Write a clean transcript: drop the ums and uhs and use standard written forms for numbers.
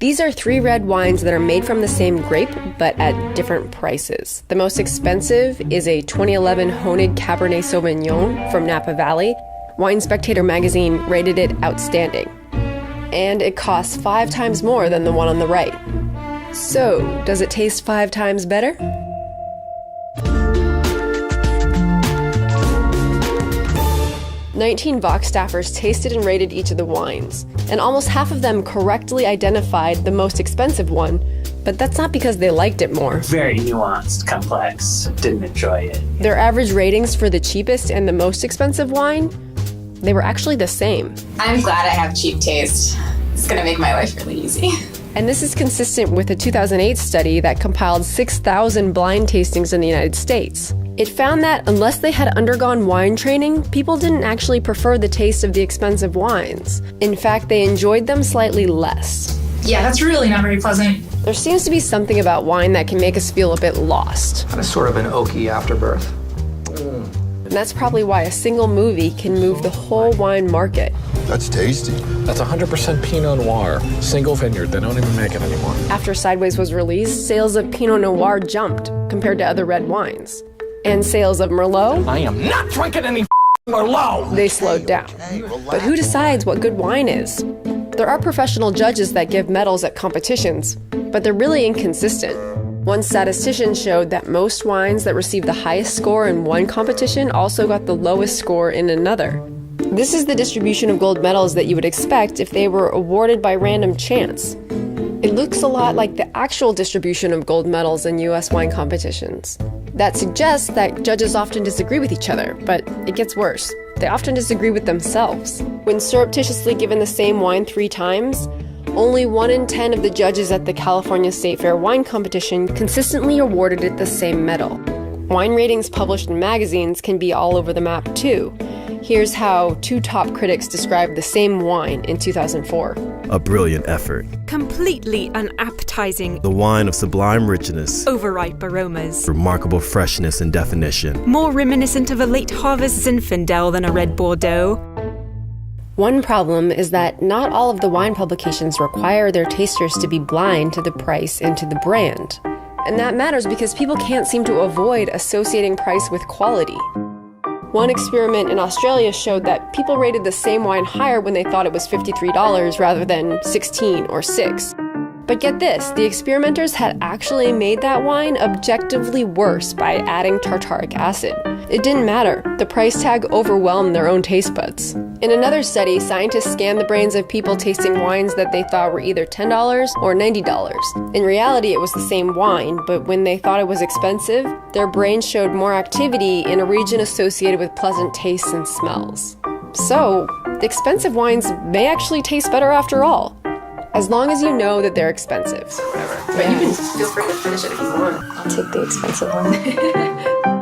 These are 3 red wines that are made from the same grape, but at different prices. The most expensive is a 2011 Honig Cabernet Sauvignon from Napa Valley. Wine Spectator magazine rated it outstanding. And it costs 5 times more than the one on the right. So, does it taste 5 times better? "19 Vox staffers tasted and rated each of the wines, and almost half of them correctly identified the most expensive one, but that's not because they liked it more. Very nuanced, complex, didn't enjoy it. Their average ratings for the cheapest and the most expensive wine, they were actually the same. I'm glad I have cheap taste. It's gonna make my life really easy. And this is consistent with a 2008 study that compiled 6,000 blind tastings in the United States. It found that unless they had undergone wine training, people didn't actually prefer the taste of the expensive wines. In fact, they enjoyed them slightly less. Yeah, that's really not very pleasant. There seems to be something about wine that can make us feel a bit lost. Kind of sort of an oaky afterbirth. And that's probably why a single movie can move the whole wine market. That's tasty. That's 100% Pinot Noir. Single vineyard. They don't even make it anymore. After Sideways was released, sales of Pinot Noir jumped compared to other red wines. And sales of Merlot, I am not drinking any Merlot! they slowed down. But who decides what good wine is? There are professional judges that give medals at competitions, but they're really inconsistent. One statistician showed that most wines that received the highest score in one competition also got the lowest score in another. This is the distribution of gold medals that you would expect if they were awarded by random chance. It looks a lot like the actual distribution of gold medals in US wine competitions. That suggests that judges often disagree with each other, but it gets worse. They often disagree with themselves. When surreptitiously given the same wine 3 times, only 1 in 10 of the judges at the California State Fair wine competition consistently awarded it the same medal. Wine ratings published in magazines can be all over the map too. Here's how 2 top critics described the same wine in 2004. A brilliant effort. Completely unappetizing. The wine of sublime richness. Overripe aromas. Remarkable freshness and definition. More reminiscent of a late harvest Zinfandel than a red Bordeaux. One problem is that not all of the wine publications require their tasters to be blind to the price and to the brand. And that matters because people can't seem to avoid associating price with quality. One experiment in Australia showed that people rated the same wine higher when they thought it was $53 rather than $16 or $6. But get this, the experimenters had actually made that wine objectively worse by adding tartaric acid. It didn't matter. The price tag overwhelmed their own taste buds. In another study, scientists scanned the brains of people tasting wines that they thought were either $10 or $90. In reality, it was the same wine, but when they thought it was expensive, their brains showed more activity in a region associated with pleasant tastes and smells. So, expensive wines may actually taste better after all, as long as you know that they're expensive. But you can feel free to finish it if you want. I'll take the expensive one.